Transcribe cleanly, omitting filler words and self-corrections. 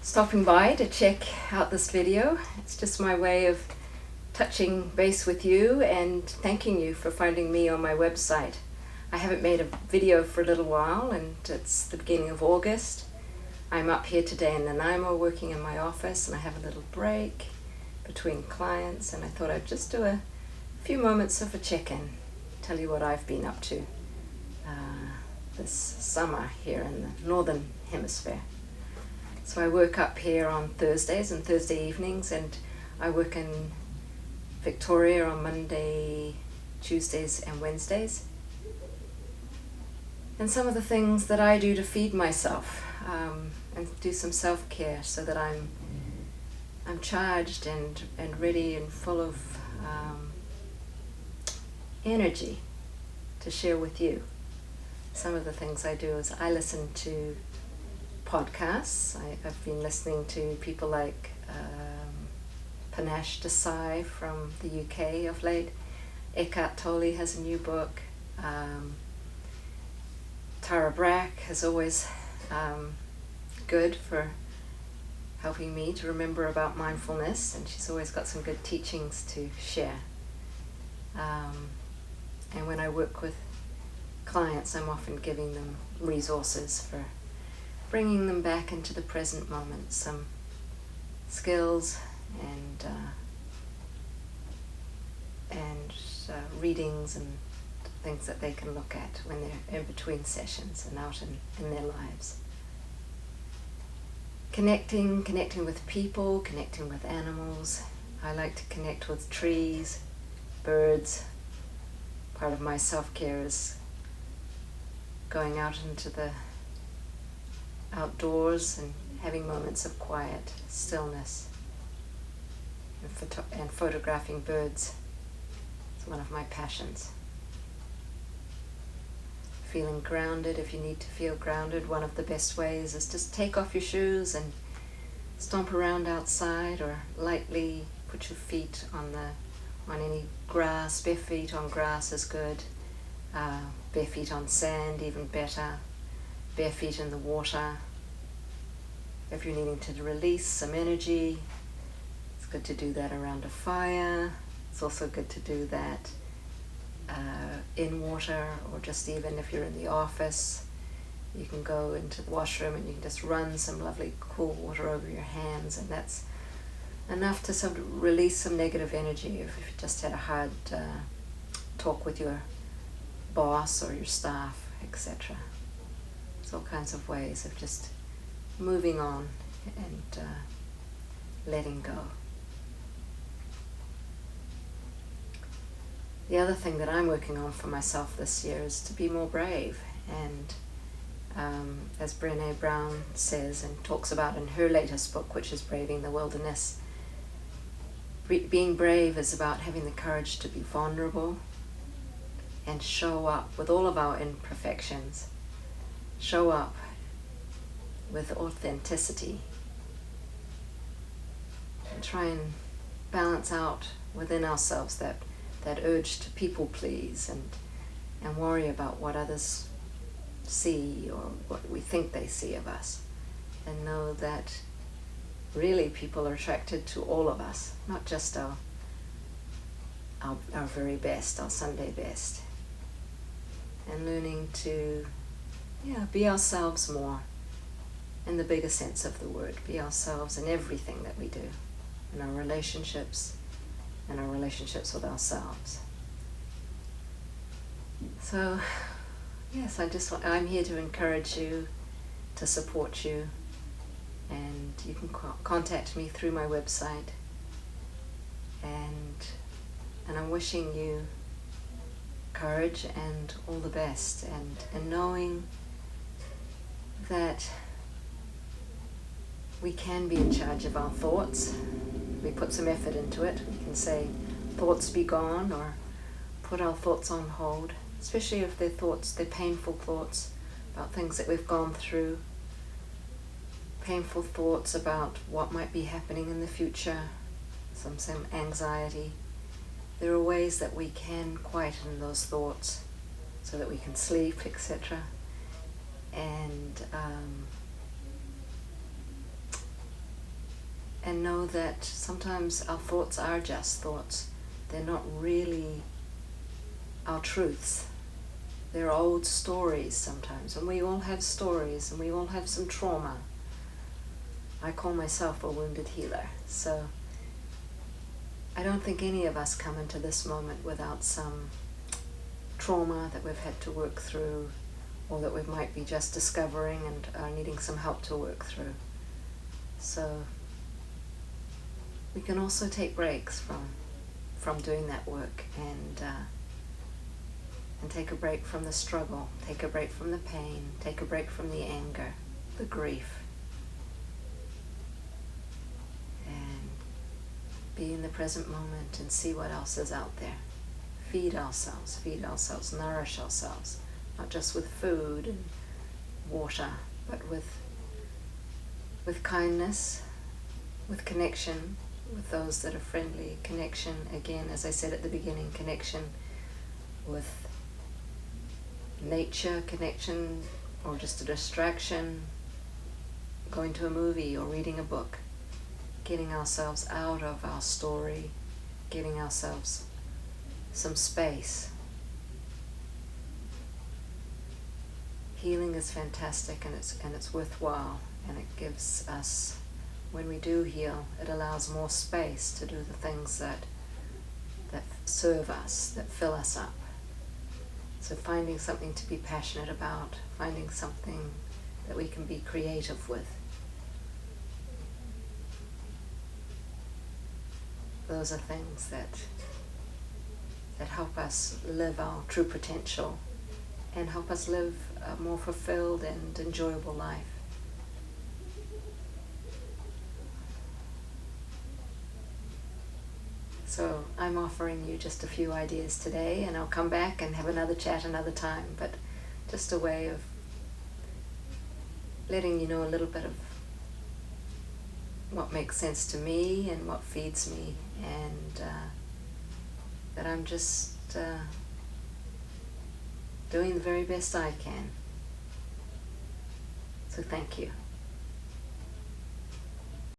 stopping by to check out this video. It's just my way of touching base with you and thanking you for finding me on my website. I haven't made a video for a little while, and it's the beginning of August. I'm up here today in Nanaimo working in my office, and I have a little break between clients, and I thought I'd just do a few moments of a check-in, tell you what I've been up to this summer here in the Northern Hemisphere. So I work up here on Thursdays and Thursday evenings, and I work in Victoria on Monday, Tuesdays and Wednesdays. And some of the things that I do to feed myself and do some self-care so that I'm charged and ready and full of energy to share with you. Some of the things I do is I listen to podcasts. I've been listening to people like Panache Desai from the UK of late. Eckhart Tolle has a new book. Tara Brach is always good for helping me to remember about mindfulness, and she's always got some good teachings to share. And when I work with clients, I'm often giving them resources for bringing them back into the present moment, some skills and readings and things that they can look at when they're in between sessions and out in their lives. Connecting with people, connecting with animals. I like to connect with trees, birds. Part of my self-care is going out into the outdoors and having moments of quiet, stillness, and photographing birds. It's one of my passions. Feeling grounded. If you need to feel grounded, one of the best ways is just take off your shoes and stomp around outside, or lightly put your feet on any grass. Bare feet on grass is good. Bare feet on sand, even better. Bare feet in the water. If you're needing to release some energy, it's good to do that around a fire. It's also good to do that in water, or just even if you're in the office, you can go into the washroom and you can just run some lovely cool water over your hands, and that's enough to sort of release some negative energy if you just had a hard talk with your boss or your staff, etc. There's all kinds of ways of just moving on and letting go. The other thing that I'm working on for myself this year is to be more brave, and as Brené Brown says and talks about in her latest book, which is Braving the Wilderness, being brave is about having the courage to be vulnerable and show up with all of our imperfections, show up with authenticity, and try and balance out within ourselves that urge to people please and worry about what others see or what we think they see of us, and know that really people are attracted to all of us, not just our very best, our Sunday best. And learning to be ourselves more in the bigger sense of the word, be ourselves in everything that we do, in our relationships and our relationships with ourselves. So, yes, I'm here to encourage you, to support you, and you can contact me through my website. And I'm wishing you courage and all the best, and knowing that we can be in charge of our thoughts. We put some effort into it. We can say, thoughts be gone, or put our thoughts on hold, especially if they're painful thoughts about things that we've gone through, painful thoughts about what might be happening in the future, some anxiety. There are ways that we can quieten those thoughts so that we can sleep, etc. And and know that sometimes our thoughts are just thoughts. They're not really our truths. They're old stories sometimes, and we all have stories, and we all have some trauma. I call myself a wounded healer, so I don't think any of us come into this moment without some trauma that we've had to work through, or that we might be just discovering and are needing some help to work through. So we can also take breaks from doing that work, and take a break from the struggle, take a break from the pain, take a break from the anger, the grief, and be in the present moment and see what else is out there. Feed ourselves, nourish ourselves, not just with food and water, but with kindness, with connection, with those that are friendly, connection, again, as I said at the beginning, connection with nature, connection, or just a distraction, going to a movie or reading a book, getting ourselves out of our story, giving ourselves some space. Healing is fantastic, and it's worthwhile, and it gives us, when we do heal, it allows more space to do the things that serve us, that fill us up. So finding something to be passionate about, finding something that we can be creative with. Those are things that help us live our true potential and help us live a more fulfilled and enjoyable life. So I'm offering you just a few ideas today, and I'll come back and have another chat another time, but just a way of letting you know a little bit of what makes sense to me and what feeds me, and that I'm just doing the very best I can. So thank you.